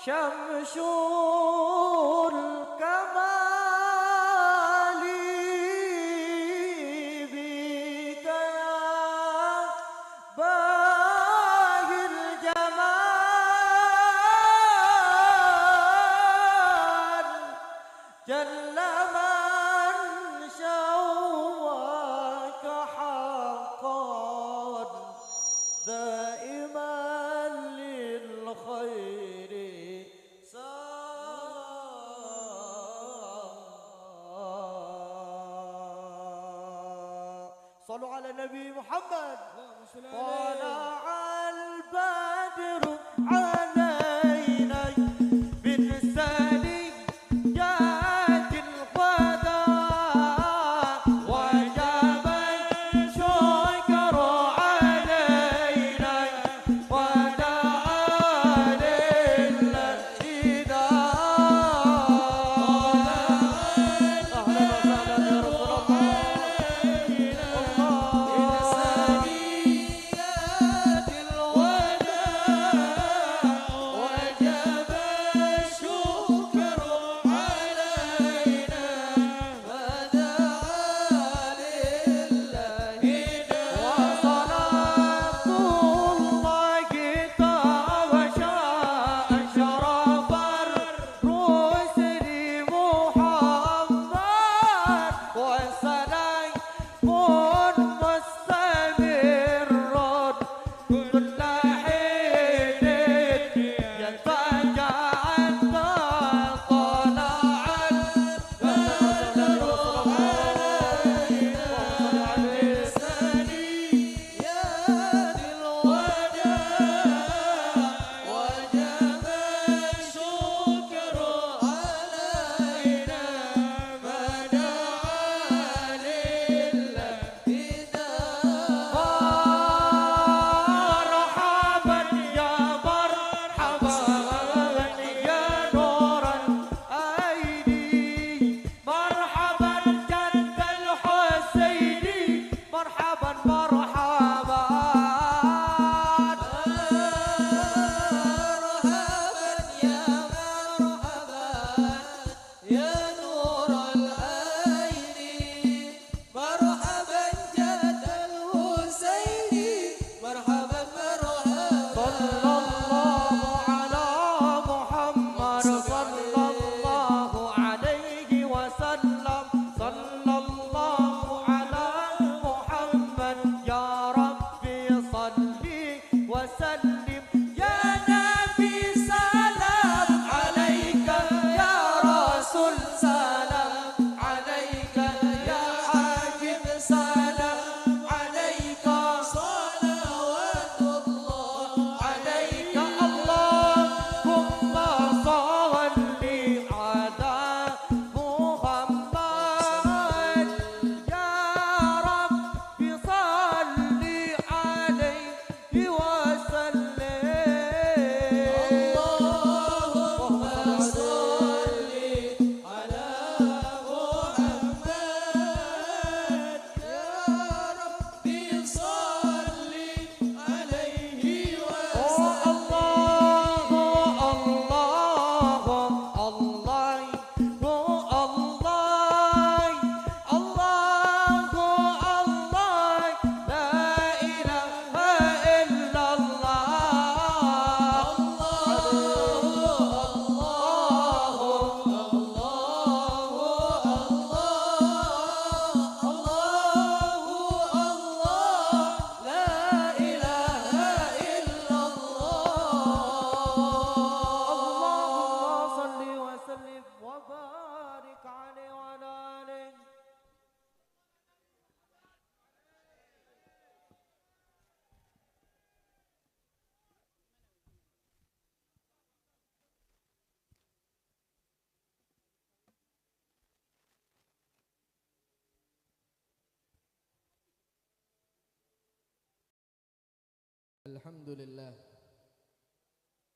شمس الكمال بك يا باهي الجمال جل من شوك حقا دائما للخير صلوا على النبي محمد. طلع البدر علينا بالثنيات الوداع وجب الشكر علينا ودعا للإله. أهلا وسهلا يا رسول الله. الحمد لله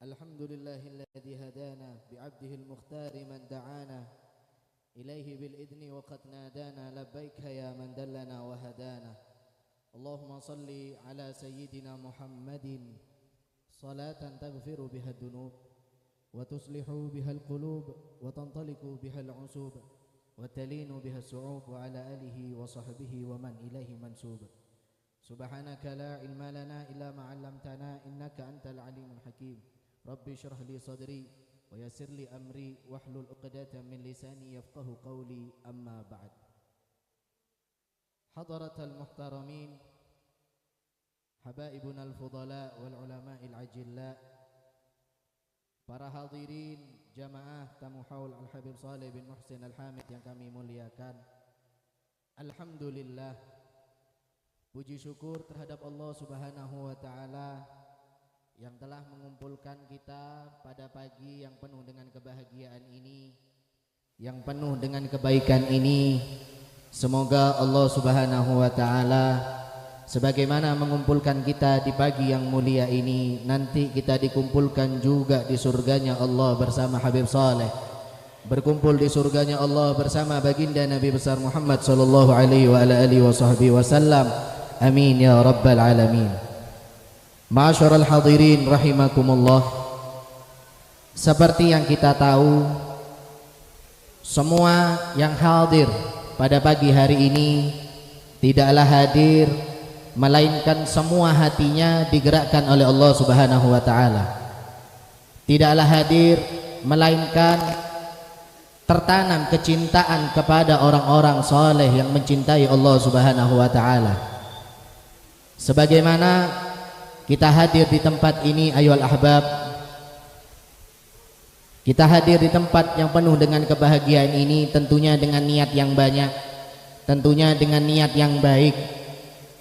الحمد لله الذي هدانا بعبده المختار من دعانا إليه بالإذن وقد نادانا لبيك يا من دلنا وهدانا اللهم صل على سيدنا محمد صلاة تغفر بها الذنوب وتصلح بها القلوب وتنطلق بها العصوب وتلين بها الصعوب وعلى آله وصحبه ومن إليه منسوب سبحانك لا علم لنا إلا ما علمتنا إنك أنت العليم الحكيم ربي اشرح لي صدري ويسر لي أمري واحلل عقدة من لساني يفقه قولي أما بعد حضرة المحترمين حبائبنا الفضلاء والعلماء العجلاء para hadirin jamaah tamu haul Al-Habib Saleh bin Muhsin Al-Hamid yang kami muliakan. Alhamdulillah, puji syukur terhadap Allah Subhanahu wa taala yang telah mengumpulkan kita pada pagi yang penuh dengan kebahagiaan ini, yang penuh dengan kebaikan ini. Semoga Allah Subhanahu wa taala sebagaimana mengumpulkan kita di pagi yang mulia ini, nanti kita dikumpulkan juga di surganya Allah bersama Habib Saleh, berkumpul di surganya Allah bersama baginda Nabi besar Muhammad sallallahu alaihi wa ala alihi wasallam. Amin ya rabbal alamin. Ma'asyiral hadirin rahimakumullah. Seperti yang kita tahu, semua yang hadir pada pagi hari ini tidaklah hadir melainkan semua hatinya digerakkan oleh Allah Subhanahu wa taala. Tidaklah hadir melainkan tertanam kecintaan kepada orang-orang saleh yang mencintai Allah Subhanahu wa taala. Sebagaimana kita hadir di tempat ini ayyuhal ahbab, kita hadir di tempat yang penuh dengan kebahagiaan ini tentunya dengan niat yang banyak, tentunya dengan niat yang baik,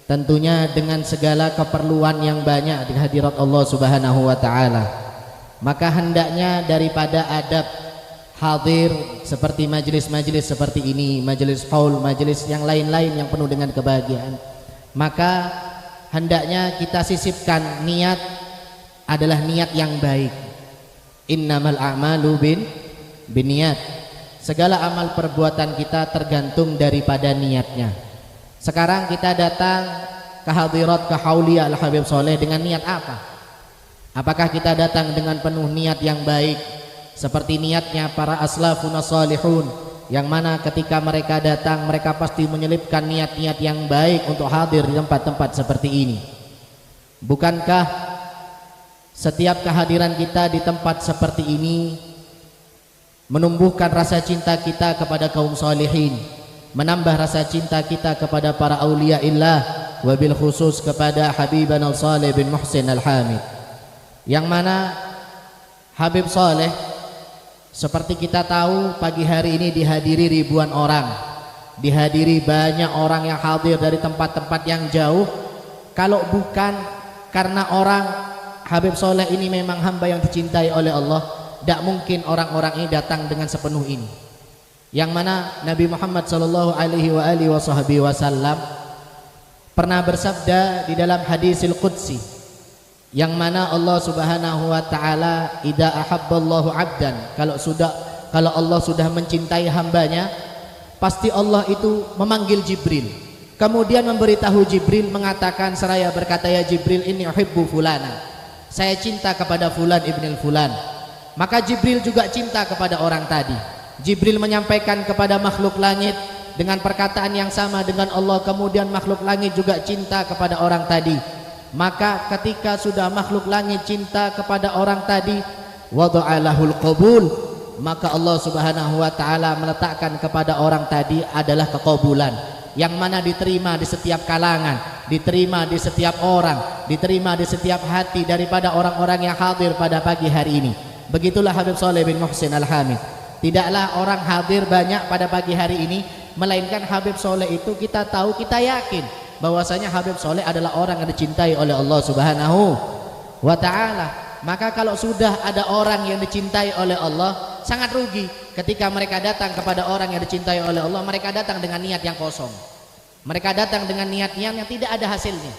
tentunya dengan segala keperluan yang banyak di hadirat Allah Subhanahu wa taala. Maka hendaknya daripada adab hadir seperti majelis-majelis seperti ini, majelis haul, majelis yang lain-lain yang penuh dengan kebahagiaan, maka hendaknya kita sisipkan niat adalah niat yang baik. Innamal a'malu binniyat. Segala amal perbuatan kita tergantung daripada niatnya. Sekarang kita datang ke hadirat ke Haulia Al-Habib Saleh dengan niat apa? Apakah kita datang dengan penuh niat yang baik seperti niatnya para aslafun salihun, yang mana ketika mereka datang mereka pasti menyelipkan niat-niat yang baik untuk hadir di tempat-tempat seperti ini? Bukankah setiap kehadiran kita di tempat seperti ini menumbuhkan rasa cinta kita kepada kaum salihin, menambah rasa cinta kita kepada para aulia illah, wabil khusus kepada Habibana Saleh bin Muhsin Al-Hamid, yang mana Habib Saleh seperti kita tahu pagi hari ini dihadiri ribuan orang, dihadiri banyak orang yang hadir dari tempat-tempat yang jauh. Kalau bukan karena orang Habib Saleh ini memang hamba yang dicintai oleh Allah, tidak mungkin orang-orang ini datang dengan sepenuh ini. Yang mana Nabi Muhammad sallallahu alaihi wasallam pernah bersabda di dalam hadisil qudsi, yang mana Allah Subhanahu wa taala idza ahabballahu 'abdan, kalau Allah sudah mencintai hambanya, pasti Allah itu memanggil Jibril, kemudian memberitahu Jibril mengatakan seraya berkata, ya Jibril inni uhibbu fulana, saya cinta kepada fulan ibnil fulan. Maka Jibril juga cinta kepada orang tadi. Jibril menyampaikan kepada makhluk langit dengan perkataan yang sama dengan Allah, kemudian makhluk langit juga cinta kepada orang tadi. Maka ketika sudah makhluk langit cinta kepada orang tadi, wada'alahul qabul, maka Allah Subhanahu wa taala meletakkan kepada orang tadi adalah keqabulan, yang mana diterima di setiap kalangan, diterima di setiap orang, diterima di setiap hati daripada orang-orang yang hadir pada pagi hari ini. Begitulah Habib Saleh bin Muhsin Al-Hamid. Tidaklah orang hadir banyak pada pagi hari ini, melainkan Habib Saleh itu kita tahu, kita yakin bahwasanya Habib Saleh adalah orang yang dicintai oleh Allah Subhanahu wa taala. Maka kalau sudah ada orang yang dicintai oleh Allah, sangat rugi ketika mereka datang kepada orang yang dicintai oleh Allah, mereka datang dengan niat yang kosong. Mereka datang dengan niat yang tidak ada hasilnya.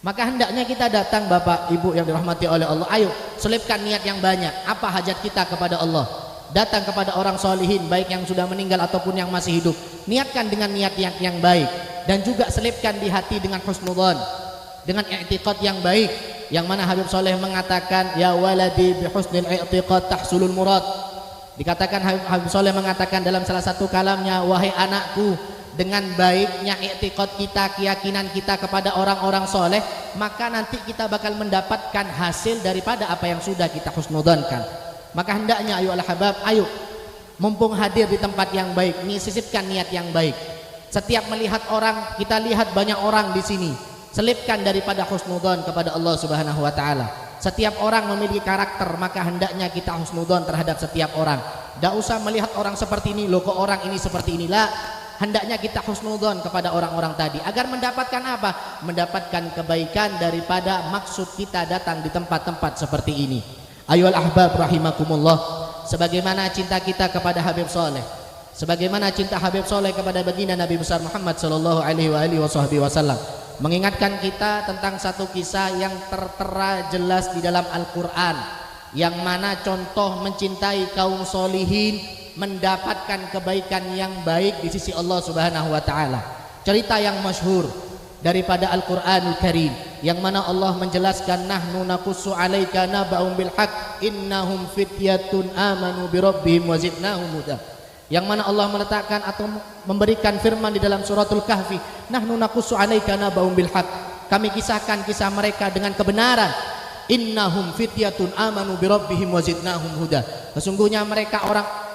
Maka hendaknya kita datang Bapak Ibu yang dirahmati oleh Allah, ayo selipkan niat yang banyak. Apa hajat kita kepada Allah? Datang kepada orang solihin, baik yang sudah meninggal ataupun yang masih hidup. Niatkan dengan niat yang baik, dan juga selipkan di hati dengan husnudzon, dengan i'tiqad yang baik, yang mana Habib Soleh mengatakan, ya waladi bi husnil i'tiqad tahsulul murad. Dikatakan Habib Soleh mengatakan dalam salah satu kalamnya, wahai anakku, dengan baiknya i'tiqad kita, keyakinan kita kepada orang-orang soleh, maka nanti kita bakal mendapatkan hasil daripada apa yang sudah kita husnudzonkan. Maka hendaknya ayo al-habab, ayo mumpung hadir di tempat yang baik, sisipkan niat yang baik. Setiap melihat orang, kita lihat banyak orang di sini, selipkan daripada husnudzon kepada Allah Subhanahu wa taala. Setiap orang memiliki karakter, maka hendaknya kita husnudzon terhadap setiap orang. Tidak usah melihat orang seperti ini, loh kok orang ini seperti inilah. Hendaknya kita husnudzon kepada orang-orang tadi, agar mendapatkan apa? Mendapatkan kebaikan daripada maksud kita datang di tempat-tempat seperti ini. Ayoul ahbab rahimakumullah, sebagaimana cinta kita kepada Habib Soleh, sebagaimana cinta Habib Soleh kepada baginda Nabi besar Muhammad sallallahu alaihi wasallam, mengingatkan kita tentang satu kisah yang tertera jelas di dalam Al-Quran, yang mana contoh mencintai kaum solihin mendapatkan kebaikan yang baik di sisi Allah Subhanahu wa taala. Cerita yang masyhur daripada Al-Qur'anul Karim, yang mana Allah menjelaskan, nahnu naqussu 'alaika naba'um bil haqq innahum fityatun amanu bi rabbihim wa zidnahum huda. Yang mana Allah meletakkan atau memberikan firman di dalam suratul Kahfi, nahnu naqussu 'alaika naba'um bil haqq, kami kisahkan kisah mereka dengan kebenaran. Innahum fityatun amanu bi rabbihim wa zidnahum huda. Sesungguhnya mereka orang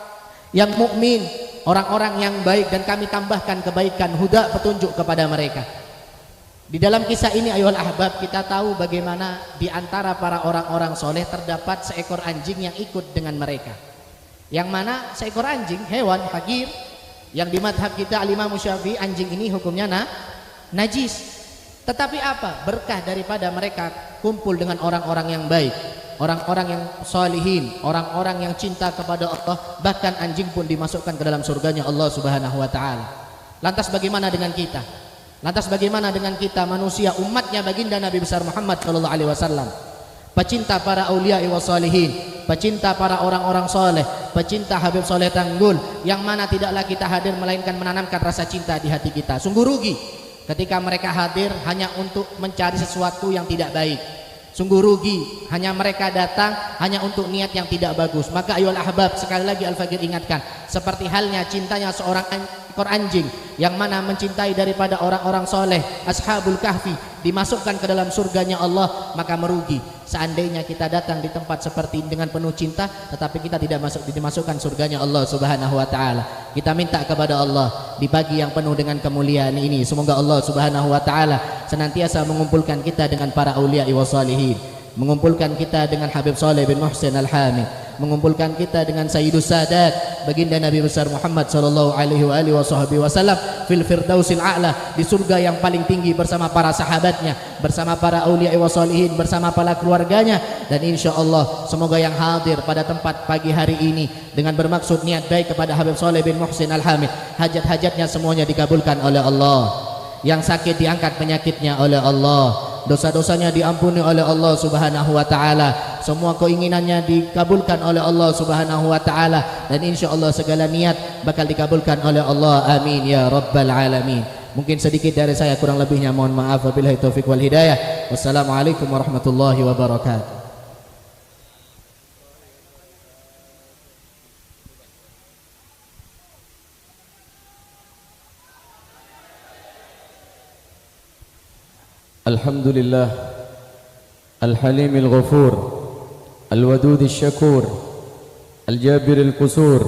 yang mukmin, orang-orang yang baik, dan kami tambahkan kebaikan, huda, petunjuk kepada mereka. Di dalam kisah ini ayuhal ahbab, kita tahu bagaimana di antara para orang-orang soleh terdapat seekor anjing yang ikut dengan mereka, yang mana seekor anjing, hewan fakir, yang di madhab kita al-Imam Syafi'i, anjing ini hukumnya najis. Tetapi apa? Berkah daripada mereka kumpul dengan orang-orang yang baik, orang-orang yang solihin, orang-orang yang cinta kepada Allah. Bahkan anjing pun dimasukkan ke dalam surganya Allah Subhanahu wa taala. Lantas bagaimana dengan kita? Lantas bagaimana dengan kita manusia, umatnya baginda Nabi besar Muhammad sallallahu alaihi wasallam, pecinta para aulia wa solihin, pecinta para orang-orang soleh, pecinta Habib Soleh Tanggul, yang mana tidaklah kita hadir melainkan menanamkan rasa cinta di hati kita. Sungguh rugi ketika mereka hadir hanya untuk mencari sesuatu yang tidak baik. Sungguh rugi hanya mereka datang hanya untuk niat yang tidak bagus. Maka ayoul ahbab, sekali lagi Al-Fakir ingatkan, seperti halnya cintanya seorang ekor anjing yang mana mencintai daripada orang-orang soleh, ashabul kahfi, dimasukkan ke dalam surganya Allah, maka merugi seandainya kita datang di tempat seperti ini dengan penuh cinta tetapi kita tidak dimasukkan surganya Allah Subhanahu wa taala. Kita minta kepada Allah di pagi yang penuh dengan kemuliaan ini, semoga Allah Subhanahu wa taala senantiasa mengumpulkan kita dengan para aulia wa salihin, mengumpulkan kita dengan Habib Soleh bin Muhsin Al-Hamid, mengumpulkan kita dengan Sayyidus Sadat baginda Nabi besar Muhammad sallallahu alaihi wasallam fil firdausil a'la, di surga yang paling tinggi bersama para sahabatnya, bersama para aulia wa salihin, bersama para keluarganya. Dan insyaallah semoga yang hadir pada tempat pagi hari ini dengan bermaksud niat baik kepada Habib Soleh bin Muhsin Al-Hamid, hajat-hajatnya semuanya dikabulkan oleh Allah. Yang sakit diangkat penyakitnya oleh Allah, dosa-dosanya diampuni oleh Allah Subhanahu wa taala, semua keinginannya dikabulkan oleh Allah Subhanahu wa taala, dan insyaallah segala niat bakal dikabulkan oleh Allah. Amin ya rabbal alamin. Mungkin sedikit dari saya, kurang lebihnya mohon maaf. Wabillahi taufik wal hidayah. Wassalamualaikum warahmatullahi wabarakatuh. الحمد لله الحليم الغفور الودود الشكور الجابر الكسور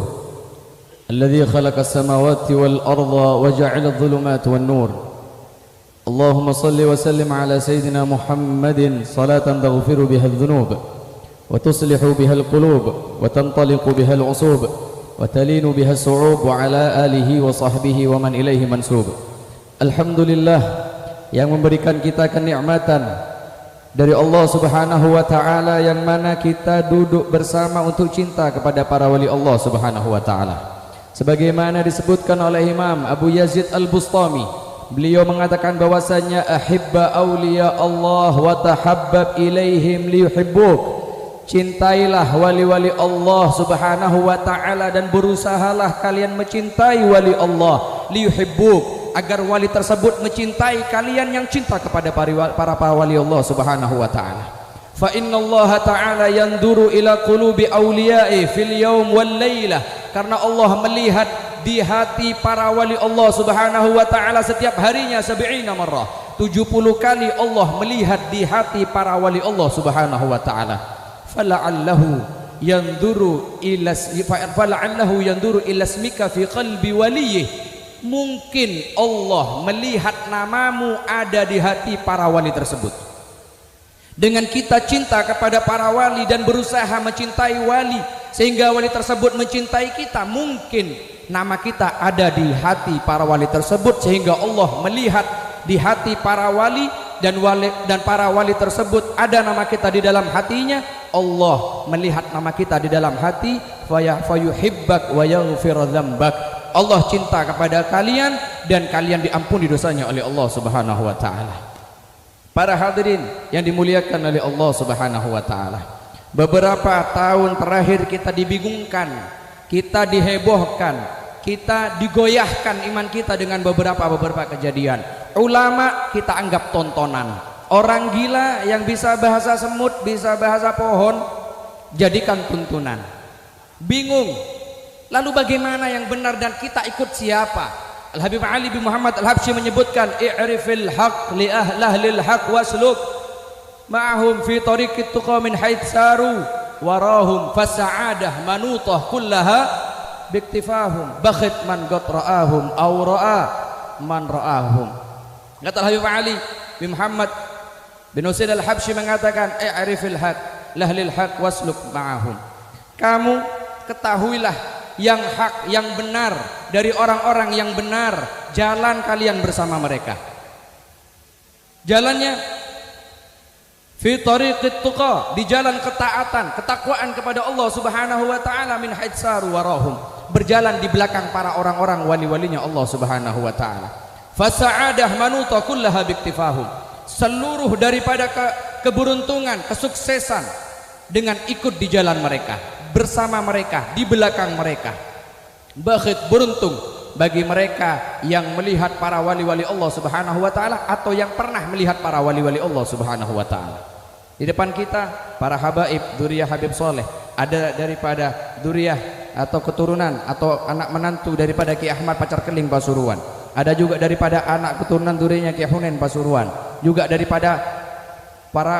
الذي خلق السماوات والأرض وجعل الظلمات والنور. اللهم صل وسلم على سيدنا محمد صلاة تغفر بها الذنوب وتصلح بها القلوب وتنطلق بها العصوب وتلين بها الصعوب وعلى آله وصحبه ومن إليه منسوب. الحمد لله yang memberikan kita kenikmatan dari Allah Subhanahu wa taala, yang mana kita duduk bersama untuk cinta kepada para wali Allah Subhanahu wa taala. Sebagaimana disebutkan oleh Imam Abu Yazid Al-Bustami Beliau mengatakan bahwasanya ahibba awliya Allah wa tahabbab ilaihim liyuhibbuk. Cintailah wali-wali Allah subhanahu wa ta'ala dan berusahalah kalian mencintai wali Allah liyuhibbuk, agar wali tersebut mencintai kalian yang cinta kepada para wali Allah subhanahu wa ta'ala. Fa inna Allah ta'ala yanduru ila qulubi awliya'i fil yawm wal laylah, karena Allah melihat di hati para wali Allah subhanahu wa ta'ala setiap harinya 70 marrah, 70 kali Allah melihat di hati para wali Allah subhanahu wa ta'ala. Fala'allahu yanduru ila ismika fi qalbi waliyih, mungkin Allah melihat namamu ada di hati para wali tersebut. Dengan kita cinta kepada para wali dan berusaha mencintai wali sehingga wali tersebut mencintai kita, mungkin nama kita ada di hati para wali tersebut sehingga Allah melihat di hati para wali dan para wali tersebut ada nama kita di dalam hatinya. Allah melihat nama kita di dalam hati, fayuhibbak wa yaghfir dzambak. Allah cinta kepada kalian dan kalian diampuni dosanya oleh Allah subhanahu wa ta'ala. Para hadirin yang dimuliakan oleh Allah subhanahu wa ta'ala, beberapa tahun terakhir kita dibingungkan, kita dihebohkan, kita digoyahkan iman kita dengan beberapa kejadian. Ulama kita anggap tontonan. Orang gila yang bisa bahasa semut, bisa bahasa pohon, jadikan tuntunan. Bingung, lalu bagaimana yang benar dan kita ikut siapa? Al-Habib Ali bin Muhammad Al-Habsyi menyebutkan, i'rifil haq li ahlil haq wasluk ma'ahum fi tariqit tuqa min haits saru warahum fasa'adah manutah kullaha biktifahum bakhit man qad ra'ahum aw ra'a man ra'ahum. Kata Al-Habib Ali bin Muhammad bin Usaid Al-Habsyi mengatakan, i'rifil haq lahlil haq wasluk ma'ahum. Kamu ketahuilah yang hak, yang benar dari orang-orang yang benar, jalan kalian bersama mereka. Jalannya fi tariqit tuqa, di jalan ketaatan, ketakwaan kepada Allah subhanahu wa ta'ala, min haitsaru warahum, berjalan di belakang para orang-orang wali-walinya Allah subhanahu wa ta'ala. Fasa'adah manuta kullaha biktifahum, seluruh daripada keberuntungan, kesuksesan dengan ikut di jalan mereka, bersama mereka, di belakang mereka. Bakhit, beruntung bagi mereka yang melihat para wali-wali Allah subhanahu wa ta'ala atau yang pernah melihat para wali-wali Allah subhanahu wa ta'ala. Di depan kita para habaib, duriyah Habib Soleh, ada daripada duriyah atau keturunan atau anak menantu daripada Ki Ahmad Pacar Keling Pasuruan, ada juga daripada anak keturunan duriyahnya Ki Hunain Pasuruan, juga daripada para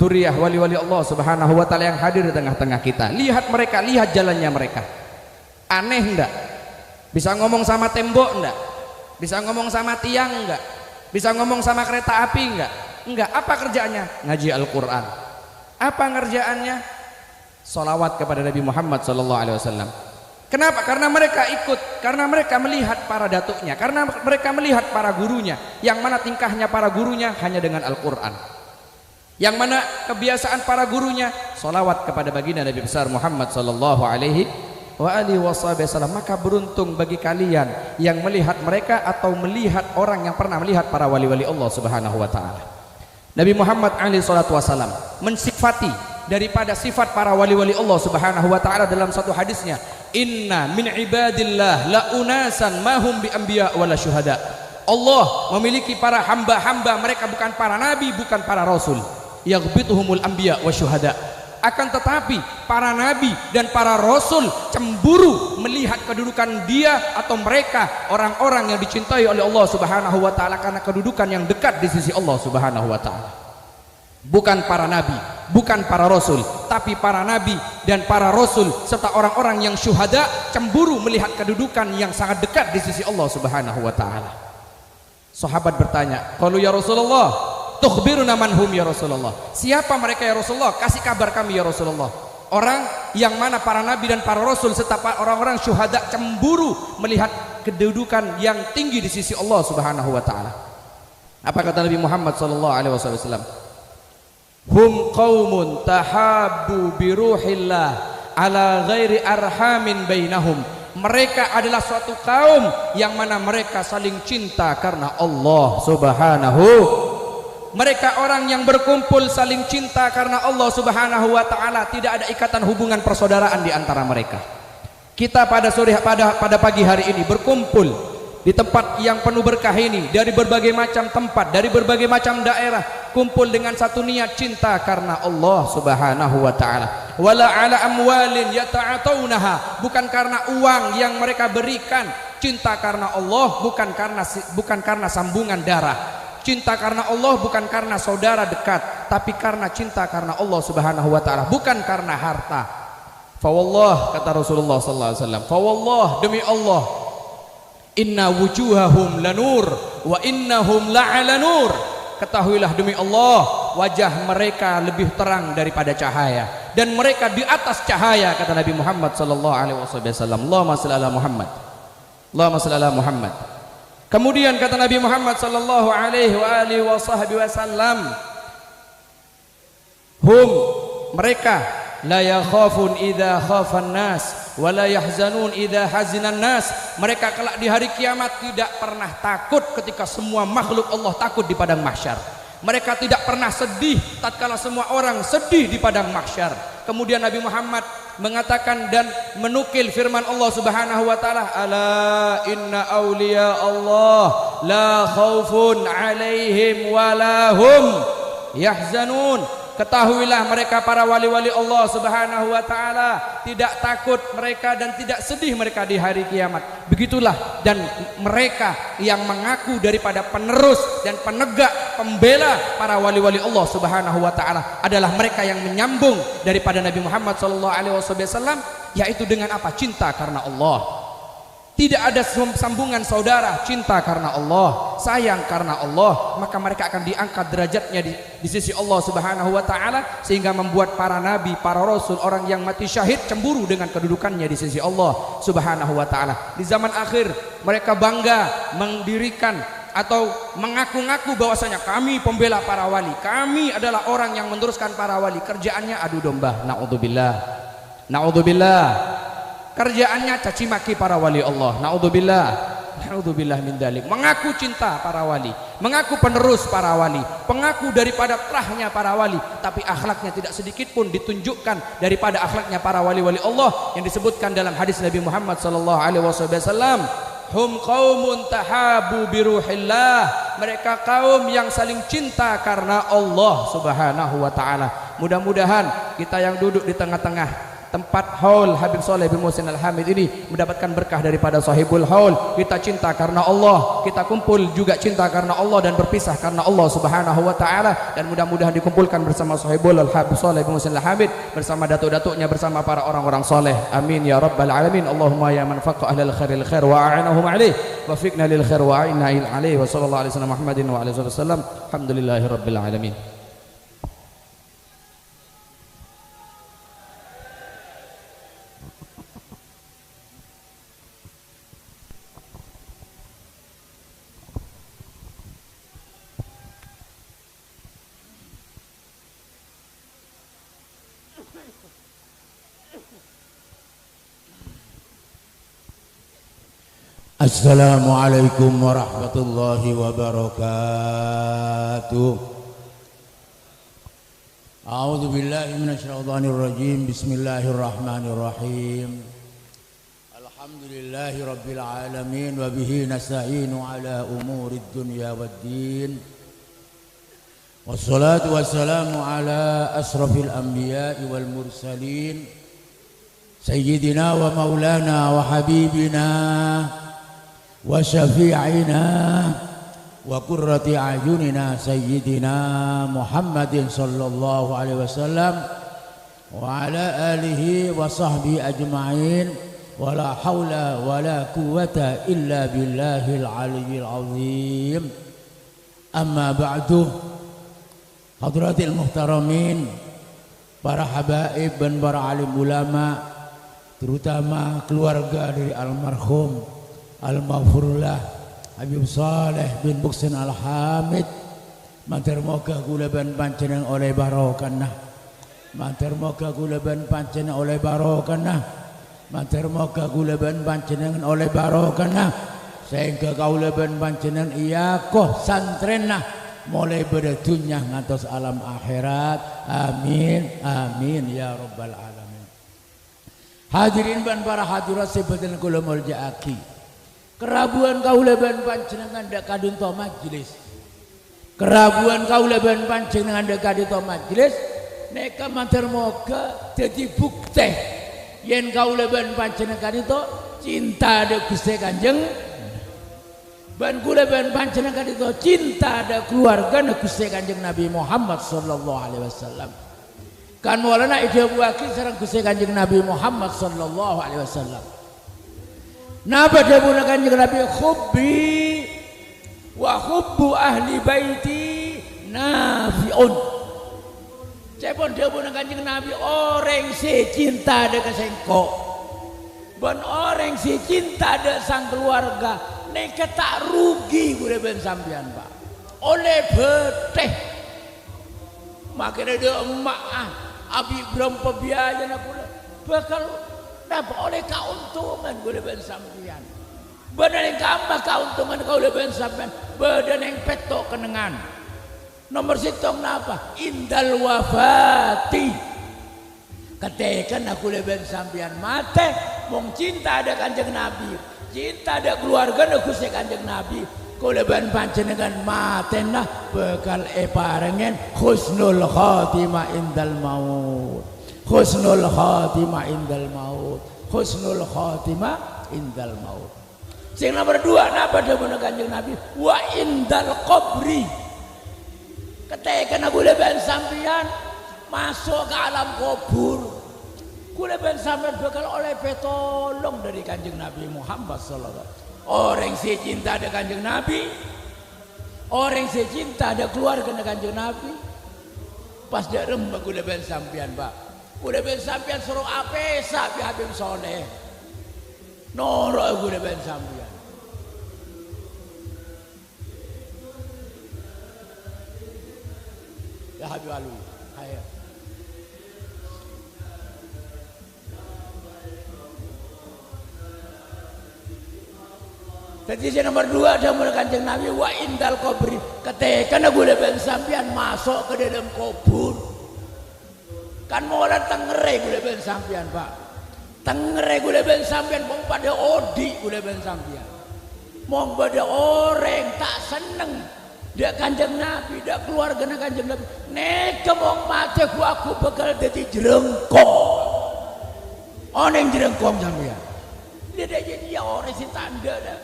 duriyah wali-wali Allah subhanahu wa ta'ala yang hadir di tengah-tengah kita. Lihat mereka, lihat jalannya mereka. Aneh enggak? Bisa ngomong sama tembok enggak? Bisa ngomong sama tiang enggak? Bisa ngomong sama kereta api enggak? Enggak. Apa kerjaannya? Ngaji Al-Quran. Apa ngerjaannya? Salawat kepada Nabi Muhammad SAW. Kenapa? Karena mereka ikut, karena mereka melihat para datuknya, karena mereka melihat para gurunya, yang mana tingkahnya para gurunya hanya dengan Al-Quran, yang mana kebiasaan para gurunya salawat kepada baginda Nabi besar Muhammad sallallahu alaihi wasallam. Maka beruntung bagi kalian yang melihat mereka atau melihat orang yang pernah melihat para wali-wali Allah subhanahu wa ta'ala. Nabi Muhammad alaihi salatu wasallam mensifati daripada sifat para wali-wali Allah subhanahu wa ta'ala dalam satu hadisnya, inna min ibadillah la unasan mahum bi anbiya wala syuhada. Allah memiliki para hamba-hamba, mereka bukan para nabi, bukan para rasul, yaghbituhumul anbiya wa syuhada. Akan tetapi para nabi dan para rasul cemburu melihat kedudukan dia atau mereka, orang-orang yang dicintai oleh Allah subhanahu wa ta'ala, karena kedudukan yang dekat di sisi Allah subhanahu wa ta'ala. Bukan para nabi, bukan para rasul, tapi para nabi dan para rasul serta orang-orang yang syuhada cemburu melihat kedudukan yang sangat dekat di sisi Allah subhanahu wa ta'ala. Sahabat bertanya, qalu ya Rasulullah, tukhbiruna man hum ya Rasulullah. Siapa mereka ya Rasulullah? Kasih kabar kami ya Rasulullah. Orang yang mana para nabi dan para rasul serta orang-orang syuhada cemburu melihat kedudukan yang tinggi di sisi Allah subhanahu wa ta'ala. Apa kata Nabi Muhammad sallallahu alaihi wasallam? Hum qaumun tahabbu bi ruhillah ala ghairi arhamin bainahum Mereka adalah suatu kaum yang mana mereka saling cinta karena Allah Subhanahu. Mereka orang yang berkumpul saling cinta karena Allah Subhanahu wa taala, tidak ada ikatan hubungan persaudaraan di antara mereka. Kita pada pagi hari ini berkumpul di tempat yang penuh berkah ini, dari berbagai macam tempat, dari berbagai macam daerah, kumpul dengan satu niat cinta karena Allah Subhanahu wa taala. Wala ala amwalin yata'ataunaha, bukan karena uang yang mereka berikan. Cinta karena Allah bukan karena sambungan darah. Cinta karena Allah bukan karena saudara dekat, tapi karena cinta karena Allah Subhanahu wa taala, bukan karena harta. Fa wallah, kata Rasulullah sallallahu alaihi wasallam, fa wallah, demi Allah, inna wujuhahum lanur wa innahum la'ala nur. Ketahuilah demi Allah, wajah mereka lebih terang daripada cahaya, dan mereka di atas cahaya, kata Nabi Muhammad sallallahu alaihi wasallam. Allahumma shalli ala Muhammad. Allahumma shalli ala Muhammad. Kemudian kata Nabi Muhammad sallallahu alaihi wasallam, hum, mereka, la yakhafun idza khafan nas wa la yahzanun idza hazinan nas. Mereka kelak di hari kiamat tidak pernah takut ketika semua makhluk Allah takut di padang mahsyar. Mereka tidak pernah sedih tatkala semua orang sedih di padang mahsyar. Kemudian Nabi Muhammad mengatakan dan menukil firman Allah Subhanahu wa taala, ala inna awliya Allah la khaufun alaihim wa lahum yahzanun. Ketahuilah mereka para wali-wali Allah Subhanahu wa taala tidak takut mereka dan tidak sedih mereka di hari kiamat. Begitulah, dan mereka yang mengaku daripada penerus dan penegak pembela para wali-wali Allah Subhanahu wa taala adalah mereka yang menyambung daripada Nabi Muhammad sallallahu alaihi wasallam, yaitu dengan apa? Cinta karena Allah. Tidak ada sambungan saudara, cinta karena Allah, sayang karena Allah, maka mereka akan diangkat derajatnya di sisi Allah Subhanahu wa taala, sehingga membuat para nabi, para rasul, orang yang mati syahid cemburu dengan kedudukannya di sisi Allah Subhanahu wa taala. Di zaman akhir mereka bangga mendirikan atau mengaku-ngaku bahwasanya kami pembela para wali, kami adalah orang yang meneruskan para wali. Kerjaannya adu domba, naudzubillah, naudzubillah. Kerjaannya caci maki para wali Allah, naudzubillah, naudzubillah min dzalik. Mengaku cinta para wali, mengaku penerus para wali, pengaku daripada terahnya para wali, tapi akhlaknya tidak sedikit pun ditunjukkan daripada akhlaknya para wali-wali Allah yang disebutkan dalam hadis Nabi Muhammad sallallahu alaihi wasallam, hum qaumun tahabu biruhillah. Mereka kaum yang saling cinta karena Allah Subhanahu wa taala. Mudah-mudahan kita yang duduk di tengah-tengah tempat haul Habib Shalih bin Muhsin Al-Hamid ini mendapatkan berkah daripada sahibul haul. Kita cinta karena Allah, kita kumpul juga cinta karena Allah dan berpisah karena Allah Subhanahu wa taala, dan mudah-mudahan dikumpulkan bersama sahibul Habib Shalih bin Muhsin Al-Hamid, bersama datuk-datuknya, bersama para orang-orang soleh. Amin ya rabbal alamin. Allahumma ya man faqa ahlal khairil khair wa a'inahum alaih wa fiqna lil khair wa a'inna alaih wa sallallahu alaihi wasallam Muhammadin wa alihi wasallam. Alhamdulillahi rabbil alamin. Assalamualaikum warahmatullahi wabarakatuh. A'udzu billahi minasyaitonir rajim. Bismillahirrahmanirrahim. Alhamdulillahi rabbil alamin wa bihi nasta'inu ala umurid dunya waddin. Wassalatu wassalamu ala asrafil anbiya'i wal mursalin sayyidina wa maulana wa habibina wa syafi'ina wa qurrati a'yunina sayyidina Muhammadin sallallahu alaihi wasallam wa ala alihi wa sahbihi ajma'in wa la hawla wa la quwwata illa billahil aliyyil azim. Amma ba'du, hadratil muhtaramin, para habaib dan para alim ulama, terutama keluarga dari almarhum Al-Maghfurullah Habib Shalih bin Muhsin Al-Hamid, matur moga kula ben panjenengan oleh barokah, matur moga kula ben panjenengan oleh barokah matur moga kula ben panjenengan oleh barokah sehingga kaula ben panjenengan iya koh santrenah mulai berdunya ngantos alam akhirat. Amin amin ya rabbal alamin. Hadirin ban para hadirat sebadan kula muljaaki kerabuan kaula ben panjenengan dak kadunto majelis, kerabuan kaula ben panjenengan dak kadunto majelis neka matur moga dadi bukti yen kaula ben panjenengan itu cinta dak Gusti Kanjeng ban kula ben panjenengan itu cinta ada keluarga Gusti Kanjeng Nabi Muhammad sallallahu alaihi wasallam. Kan walana ide buaki sareng Gusti Kanjeng Nabi Muhammad sallallahu alaihi wasallam. Napa dawuh Kanjeng Nabi hubbi wa hubbu ahli baiti nafi'un. Cepon dawuh Kanjeng Nabi orang si cinta ada kesengko. Ban orang si cinta ada sang keluarga neka tak rugi gue ben sampean Pak oleh beteh makanya dia emak abi berapa biaya nak bakal dapat oleh keuntungan gue ben sampean badan yang tambah keuntungan kau ben sampean badan yang petok kenengan nomor sitong napa indal wafati ketekan aku ben sampean mate mong cinta ada Kanjeng Nabi cinta ada keluarga Gusti Kanjeng Nabi kula ben panjenengan matena bakal parengen husnul khatimah indal maut husnul khatimah indal maut husnul khatimah indal maut. Sing nomor 2 napa dawuh Kanjeng Nabi wa indal qabri ketekan kula ben sampeyan masuk ke alam kubur kula ben sampean bakal oleh petolong dari Kanjeng Nabi Muhammad sallallahu alaihi wasallam. Orang si cinta ada Kanjeng Nabi, orang si cinta ada keluarga Kanjeng Nabi. Pas dia rembak kula ben sampean Pak. Kula ben sampean suruh apesa bi Habib Soleh. Norok kula ben sampean. Ya Habib Alu. Ayo. Jadi nomor 2 ada mulai Kanjeng Nabi wa indal kubri ketekan aku ben sampean masuk ke dalam kubur kan mulai tengere gue ben sampean Pak tengere gue ben sampean mong pada odi gue ben sampean mong pada orang tak seneng dia Kanjeng Nabi dia keluarga Kanjeng Nabi neka mong mati aku bakal jadi jerengkong oneng jerengkong sampean dia jadi orang si tanda dah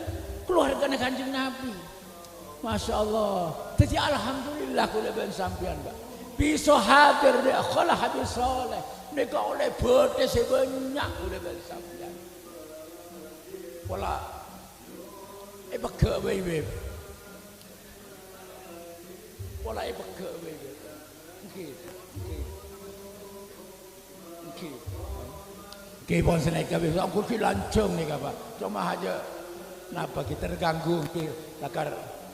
keluarga Kanjeng Nabi. Masya Allah. Jadi alhamdulillah kula ben sampean Pak. Bisa hadir di akhala Habib Soleh. Nika oleh bote sebanyak kula ben sampean. Wala beke bae. Wala beke bae. Nggih. Nggih pun senek kabeh aku ki lancung nika Pak. Cuma aja napa kita terganggu takar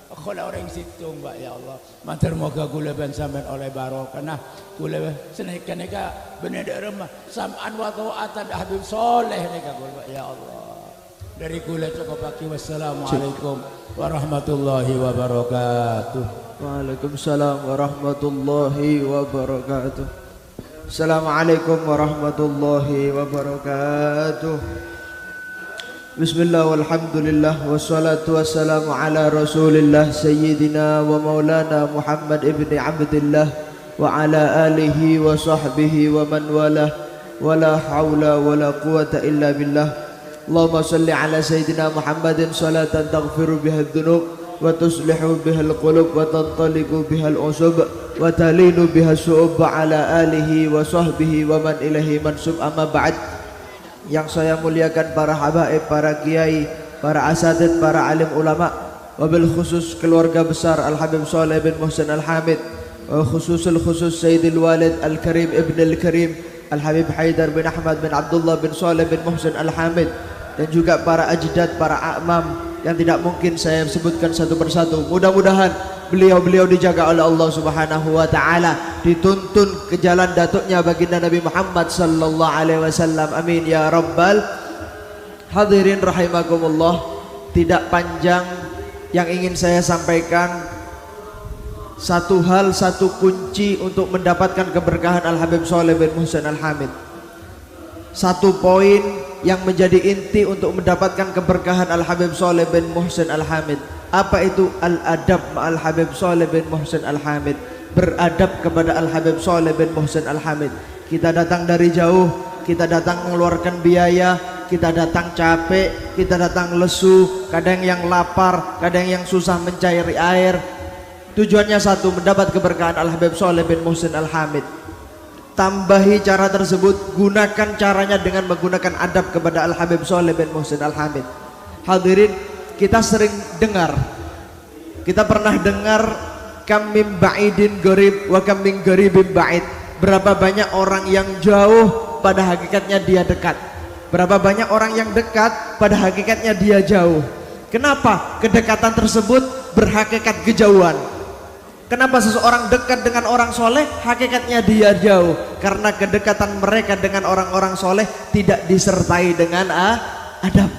khola orang situ Mbak ya Allah matur moga kula ben sampean oleh barokah nah kula seneka neka beneda remah sam'an wa ta'atan Habib Soleh neka kula ya Allah dari kula cukup pagi wassalamualaikum warahmatullahi wabarakatuh. Waalaikumsalam warahmatullahi wabarakatuh. Assalamualaikum warahmatullahi wabarakatuh. Bismillah walhamdulillah wassalatu wassalamu ala rasulillah sayyidina wa maulana Muhammad ibni Abdillah wa ala alihi wa sahbihi wa man walah wa la hawla wa la quwata illa billah. Allahumma salli ala sayyidina Muhammadin salatan taghfiru biha dhunub wa tuslihu biha al-qulub wa tantaliqu biha al-usub wa talinu biha su'ub ala alihi wa sahbihi wa man ilahi mansub amma ba'd. Yang saya muliakan para habaib, para kiai, para asatid, para alim ulama, wabil khusus keluarga besar Al-Habib Soleh bin Muhsin Al-Hamid, khususul khusus Sayyidil Walid Al-Karim Ibn Al-Karim Al-Habib Haidar bin Ahmad bin Abdullah bin Soleh bin Muhsin Al-Hamid, dan juga para ajdad, para a'mam yang tidak mungkin saya sebutkan satu persatu. Mudah-mudahan beliau-beliau dijaga oleh Allah Subhanahu wa taala, dituntun ke jalan datuknya baginda Nabi Muhammad sallallahu alaihi wasallam. Amin ya rabbal Hadirin rahimakumullah, tidak panjang yang ingin saya sampaikan. Satu hal, satu kunci untuk mendapatkan keberkahan Al-Habib Shalih bin Muhsin Al-Hamid. Satu poin yang menjadi inti untuk mendapatkan keberkahan Al-Habib Shalih bin Muhsin Al-Hamid. Apa itu? Al-adab ma'al Habib Shalih bin Muhsin Al-Hamid. Beradab kepada Al-Habib Shalih bin Muhsin Al-Hamid. Kita datang dari jauh, kita datang mengeluarkan biaya, kita datang capek, kita datang lesu, kadang yang lapar, kadang yang susah mencairi air. Tujuannya satu, mendapat keberkahan Al-Habib Shalih bin Muhsin Al-Hamid. Tambahi cara tersebut, gunakan caranya dengan menggunakan adab kepada Al-Habib Shalih bin Muhsin Al-Hamid. Hadirin, kita sering dengar, kita pernah dengar kam min ba'idin gharib wa kam min gharibin ba'id. Berapa banyak orang yang jauh pada hakikatnya dia dekat. Berapa banyak orang yang dekat pada hakikatnya dia jauh. Kenapa? Kedekatan tersebut berhakikat kejauhan. Kenapa seseorang dekat dengan orang soleh, hakikatnya dia jauh? Karena kedekatan mereka dengan orang-orang soleh tidak disertai dengan adab.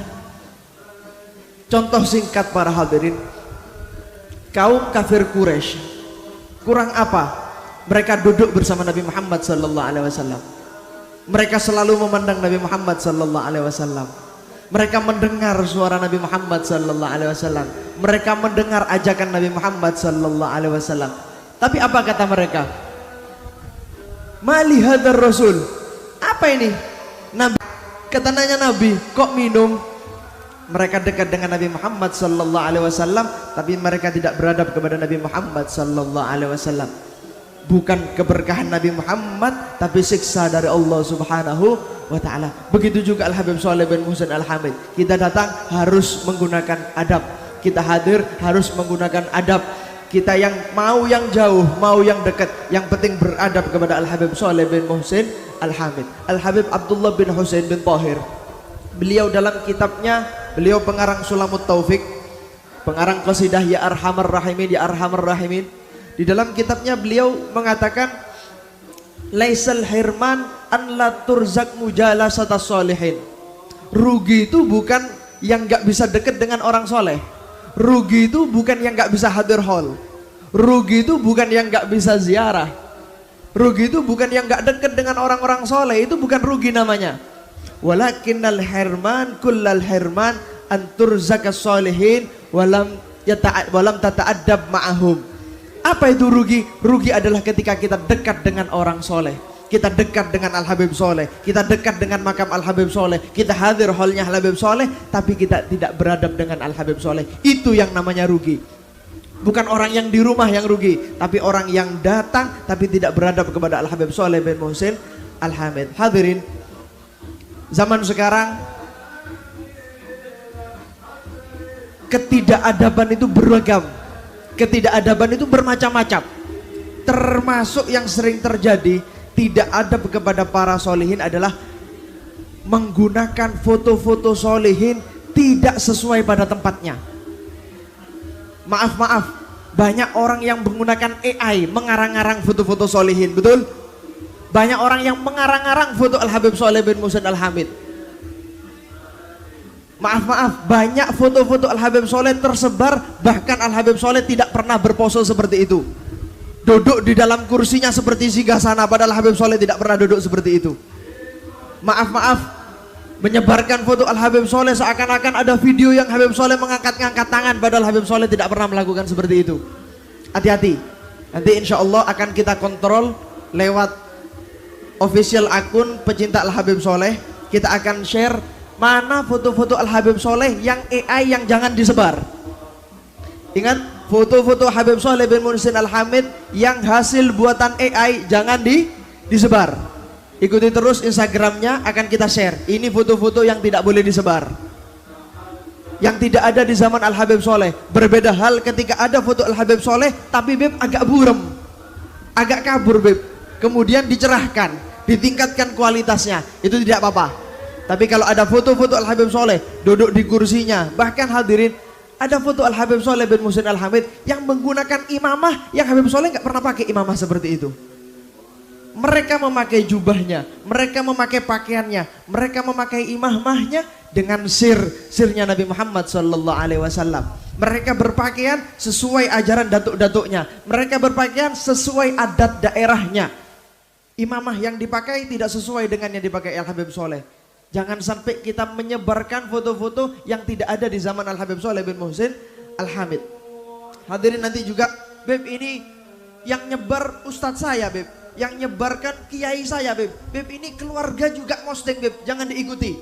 Contoh singkat para hadirin, kaum kafir Quraisy kurang apa? Mereka duduk bersama Nabi Muhammad sallallahu alaihi wasallam. Mereka selalu memandang Nabi Muhammad sallallahu alaihi wasallam. Mereka mendengar suara Nabi Muhammad sallallahu alaihi wasallam. Mereka mendengar ajakan Nabi Muhammad sallallahu alaihi wasallam. Tapi apa kata mereka? Mali hadzal rasul. Apa ini? Nabi. Katanya Nabi, kok minum? Mereka dekat dengan Nabi Muhammad sallallahu alaihi wasallam, tapi mereka tidak beradab kepada Nabi Muhammad sallallahu alaihi wasallam. Bukan keberkahan Nabi Muhammad, tapi siksa dari Allah Subhanahu wa ta'ala. Begitu juga Al-Habib Shalih bin Muhsin Al-Hamid. Kita datang harus menggunakan adab. Kita hadir harus menggunakan adab. Kita yang mau yang jauh, mau yang dekat, yang penting beradab kepada Al-Habib Shalih bin Muhsin Al-Hamid. Al-Habib Abdullah bin Husain bin Tahir, beliau dalam kitabnya, beliau pengarang Sulamut Taufik, pengarang qasidah Ya Arhamar Rahimin, Ya Arhamar Rahimin. Di dalam kitabnya beliau mengatakan, laisal hirman an la turzak mujalasatas solihin. Rugi itu bukan yang gak bisa dekat dengan orang soleh. Rugi itu bukan yang gak bisa hadir hall. Rugi itu bukan yang gak bisa ziarah. Rugi itu bukan yang gak dekat dengan orang-orang soleh. Itu bukan rugi namanya. Walakinnal hirman kullal hirman an turzakas solihin walam tata'addab ma'ahum. Apa itu rugi? Rugi adalah ketika kita dekat dengan orang soleh, kita dekat dengan Al-Habib Soleh, kita dekat dengan makam Al-Habib Soleh, kita hadir hallnya Al-Habib Soleh, tapi kita tidak beradab dengan Al-Habib Soleh. Itu yang namanya rugi. Bukan orang yang di rumah yang rugi, tapi orang yang datang tapi tidak beradab kepada Al-Habib Shalih bin Muhsin Al-Hamid. Hadirin, zaman sekarang ketidakadaban itu beragam, ketidakadaban itu bermacam-macam. Termasuk yang sering terjadi tidak adab kepada para solihin adalah menggunakan foto-foto solihin tidak sesuai pada tempatnya. Maaf, banyak orang yang menggunakan AI mengarang-arang foto-foto solihin, betul? Banyak orang yang mengarang-arang foto Al-Habib Shalih bin Muhsin Al-Hamid. Maaf, banyak foto-foto Al-Habib Shalih tersebar, bahkan Al-Habib Shalih tidak pernah berpose seperti itu. Duduk di dalam kursinya seperti Sigasana, padahal Al-Habib Shalih tidak pernah duduk seperti itu. Maaf, menyebarkan foto Al-Habib Shalih seakan-akan ada video yang Habib Shalih mengangkat-ngangkat tangan, padahal Habib Shalih tidak pernah melakukan seperti itu. Hati-hati, nanti insya Allah akan kita kontrol lewat official akun pecinta Al-Habib Shalih. Kita akan share mana foto-foto Al-Habib Shalih yang AI yang jangan disebar. Ingat, foto-foto Habib Shalih bin Muhsin Al-Hamid yang hasil buatan AI jangan disebar. Ikuti terus Instagramnya, akan kita share. Ini foto-foto yang tidak boleh disebar, yang tidak ada di zaman Al-Habib Shalih. Berbeda hal ketika ada foto Al-Habib Shalih tapi beb agak burem, agak kabur beb, kemudian dicerahkan, ditingkatkan kualitasnya, itu tidak apa-apa. Tapi kalau ada foto-foto Al-Habib Shalih duduk di kursinya, bahkan hadirin, ada foto Al-Habib Shalih bin Muhsin Al-Hamid yang menggunakan imamah yang Habib Shalih nggak pernah pakai imamah seperti itu. Mereka memakai jubahnya, mereka memakai pakaiannya, mereka memakai imamahnya dengan sirnya Nabi Muhammad sallallahu alaihi wasallam. Mereka berpakaian sesuai ajaran datuk-datuknya, mereka berpakaian sesuai adat daerahnya. Imamah yang dipakai tidak sesuai dengan yang dipakai Al Habib Soleh. Jangan sampai kita menyebarkan foto-foto yang tidak ada di zaman Al Habib Soleh bin Muhsin Al Hamid. Hadirin nanti juga, Beb, ini yang nyebar ustadz saya, Beb, yang nyebarkan kiai saya, Beb. Beb, ini keluarga juga posting, Beb, jangan diikuti.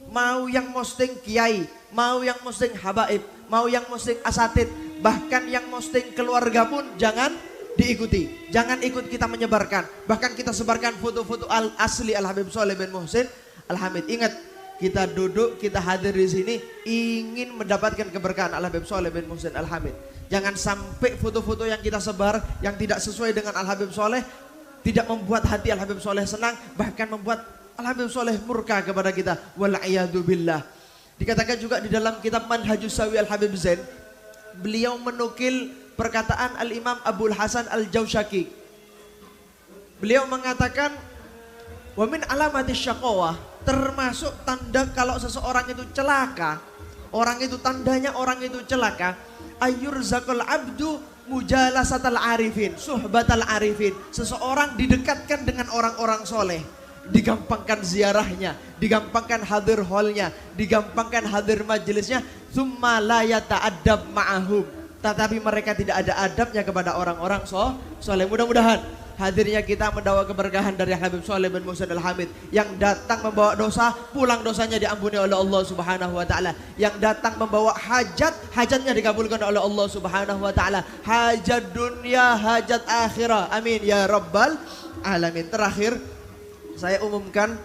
Mau yang posting kiai, mau yang posting habaib, mau yang posting asatid, bahkan yang posting keluarga pun jangan diikuti. Jangan ikut kita menyebarkan. Bahkan kita sebarkan foto-foto asli Al Habib Soleh bin Muhsin Al Hamid. Ingat, kita duduk, kita hadir di sini ingin mendapatkan keberkahan Al Habib Soleh bin Muhsin Al Hamid. Jangan sampai foto-foto yang kita sebar yang tidak sesuai dengan Al Habib Soleh tidak membuat hati Al Habib Soleh senang, bahkan membuat Al Habib Soleh murka kepada kita. Wal'iyadu billah. Dikatakan juga di dalam kitab Manhajus Sawi Al Habib Zain, beliau menukil perkataan Al-Imam Abul Hasan Al-Jaushaki. Beliau mengatakan, wa min alamati syaqawah, termasuk tanda kalau seseorang itu celaka, orang itu tandanya orang itu celaka, ayyurzaqal abdu mujalasatal arifin, suhbatal arifin. Seseorang didekatkan dengan orang-orang soleh, digampangkan ziarahnya, digampangkan hadir hallnya, digampangkan hadir majelisnya, thumma la yata'addab ma'ahum, tetapi mereka tidak ada adabnya kepada orang-orang soleh. Mudah-mudahan hadirnya kita mendapat keberkahan dari Habib Soleh bin Muhsin Al Hamid, yang datang membawa dosa, pulang dosanya diampuni oleh Allah Subhanahu wa taala. Yang datang membawa hajat, hajatnya dikabulkan oleh Allah Subhanahu wa taala. Hajat dunia, hajat akhirah. Amin ya rabbal alamin. Terakhir saya umumkan,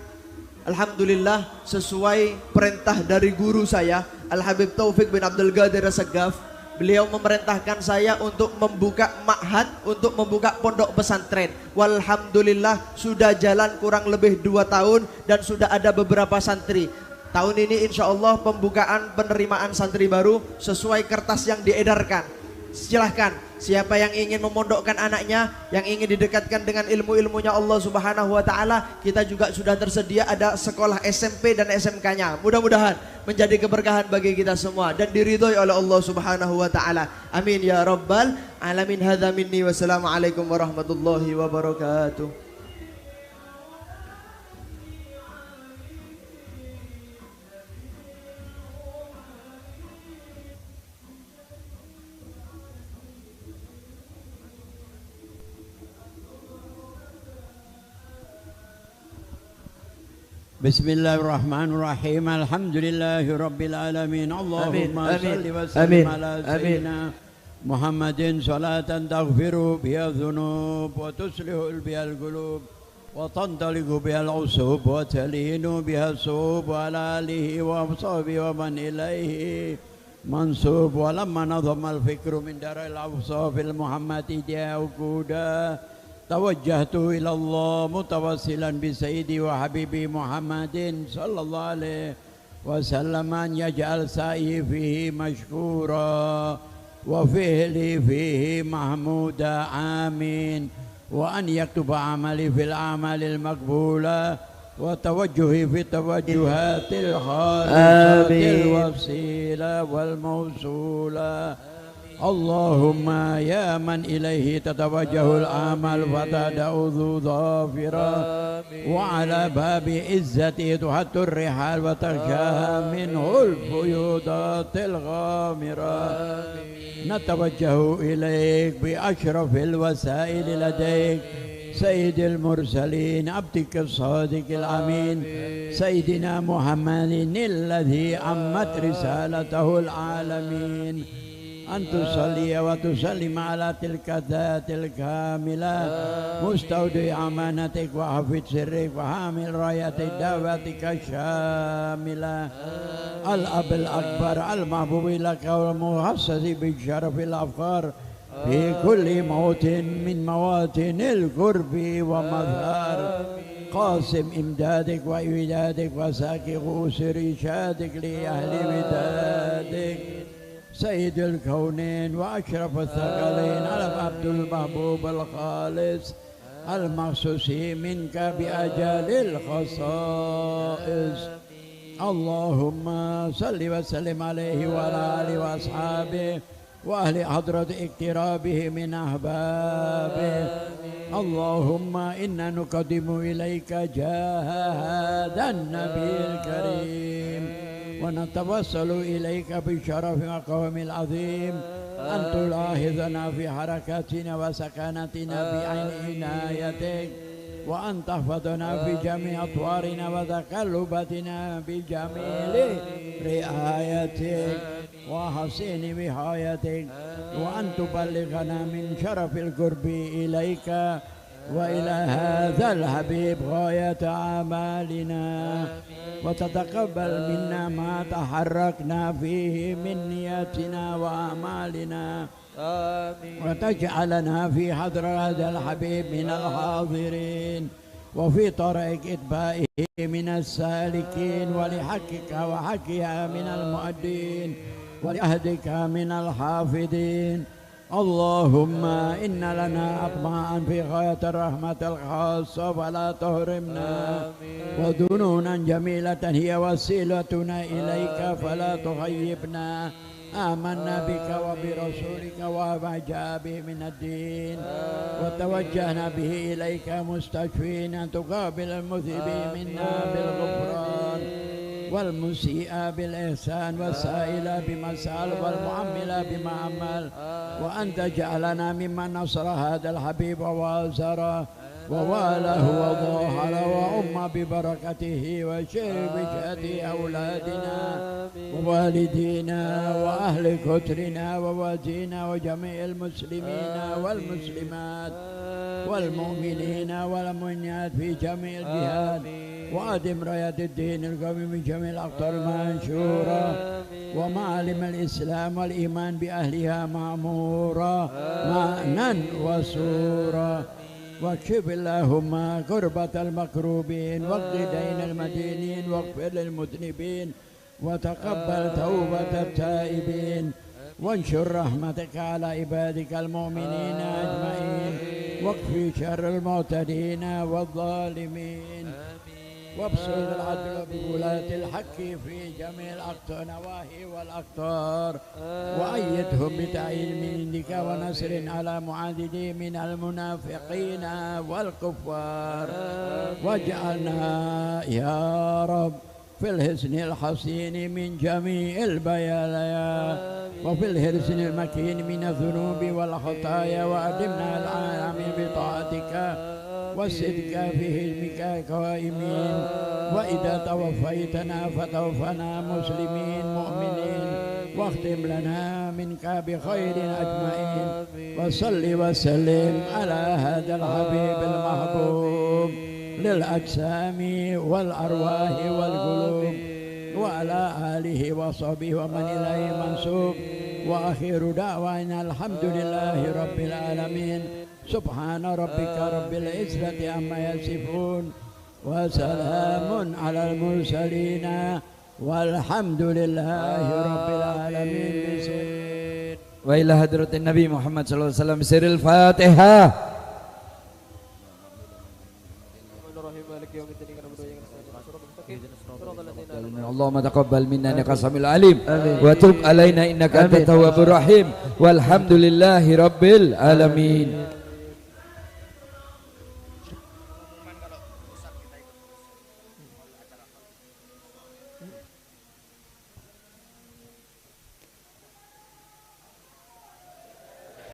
alhamdulillah sesuai perintah dari guru saya Al Habib Taufik bin Abdul Qadir As-Saggaf. Beliau memerintahkan saya untuk membuka ma'had, untuk membuka pondok pesantren. Walhamdulillah sudah jalan kurang lebih 2 tahun dan sudah ada beberapa santri. Tahun ini insya Allah pembukaan penerimaan santri baru sesuai kertas yang diedarkan. Silahkan, siapa yang ingin memondokkan anaknya, yang ingin didekatkan dengan ilmu-ilmunya Allah Subhanahu wa taala, kita juga sudah tersedia ada sekolah SMP dan SMK-nya. Mudah-mudahan menjadi keberkahan bagi kita semua dan diridhoi oleh Allah Subhanahu wa taala. Amin ya rabbal alamin. Hadza minni, wassalamualaikum warahmatullahi wabarakatuh. Bismillahirrahmanirrahim. Alhamdulillahi rabbil alamin. Allahumma salli wa sallim ala sayyidina Muhammadin salatan taghfiru biha dhunub wa tuslihu biha al-qulub wa tantaliqu biha al-usub wa talinu biha as-sub wa ala alihi wa ashabihi wa man ilayhi mansub. Wa lamma nadhama al-fikru min daril awsaf al-muhammadiyya uquda توجهت إلى الله متوسلا بسيدي وحبيبي محمد صلى الله عليه وسلم أن يجعل سعي فيه مشكورا وفعلي فيه محمودا آمين، وأن يكتب عملي في الأعمال المقبولة وتوجهي في التوجهات الخالصة الوسيلة والموصولة. اللهم يا من إليه تتوجه الآمال فتدعوذ ظافرا، وعلى باب عزته تحط الرحال وترجاها منه الفيوضات الغامرة. نتوجه إليك بأشرف الوسائل لديك سيد المرسلين عبدك الصادق الأمين سيدنا محمد الذي عمت رسالته العالمين، أن تصلي وتسلم على تلك الذات الكاملة مستودع أمانتك وحفظ سرك وحامل راية دعوتك الشاملة، الأب الأكبر المحبوب لك والمحسس بالشرف الأفخار في كل موت من مواطن القرب ومظهر، قاسم إمدادك وإمدادك وساقي غوث رشادك لأهل ودادك سيد الكونين وأشرف الثقلين على عبد المحبوب الخالص المخصوص منك بأجل الخصائص. اللهم صل وسلم عليه وعلى آله وأصحابه وأهل حضرة اقترابه من أحبابه. اللهم إنا نقدم إليك جاه هذا النبي الكريم ونتوسل إليك بشرف مقام العظيم أن تلاحظنا في حركاتنا وسكناتنا بعين عنايتك وأن تحفظنا في جميع أطوارنا وتقلباتنا بجميل رعايتك وحسين وحايتك وأن تبلغنا من شرف القرب إليك وإلى هذا الحبيب غاية أعمالنا وتتقبل منا ما تحركنا فيه من نياتنا وأعمالنا وتجعلنا في حضر هذا الحبيب من الحاضرين وفي طريق إتباعه من السالكين ولحقك وحقها من المؤدين ولعهدك من الحافظين. اللهم إن لنا أطماعا في غاية الرحمة الخاصة فلا تهرمنا وذنونا جميلة هي وسيلتنا إليك فلا تخيبنا. آمنا بك وبرسولك وما جاء به من الدين وتوجهنا به إليك مستشفين تقابل المذنبين منا بالغفران والمسيء بالإحسان والسائل بما سأل والمعمل بما عمل وأن تجعلنا ممن نصر هذا الحبيب ووازره وواله وظاهر وأم ببركته وشر بجهة أولادنا ووالدينا وأهل كترنا ووازينا وجميع المسلمين والمسلمات والمؤمنين والمؤمنات في جميع الجهات وأدم راية الدين القوي من جميع الأقطار المنشورة ومعالم الإسلام والإيمان بأهلها معمورة معنى وسورة واكشف اللهم كربة المكروبين واقض دين المدينين واغفر للمذنبين وتقبل توبة التائبين وانشر رحمتك على عبادك المؤمنين أجمعين واكفي شر المعتدين والظالمين وابسط العدل بولاة الحق في جميع النواحي والأقطار وأيدهم بتعيين منك ونصر على معاندين من المنافقين والكفار واجعلنا يا رب في الحسن الحسين من جميع البلايا وفي الحسن المكين من الذنوب والخطايا وأدمنا العالم بطاعتك والصدق في علمك قائمين وإذا توفيتنا فتوفنا مسلمين مؤمنين واختم لنا منك بخير أجمعين وصل وسلم على هذا الحبيب المحبوب للأجسام والأرواح والقلوب وعلى آله وصحبه ومن إليه منسوب وآخر دعوانا الحمد لله رب العالمين سبحان ربك رب العزة عما يصفون وسلام على المرسلين والحمد لله رب العالمين. وإلى حضرة النبي محمد صلى الله عليه وسلم بسر الفاتحة. اللهم تقبل منا إنك السميع العليم وتب علينا إنك أنت التواب الرحيم والحمد لله رب العالمين.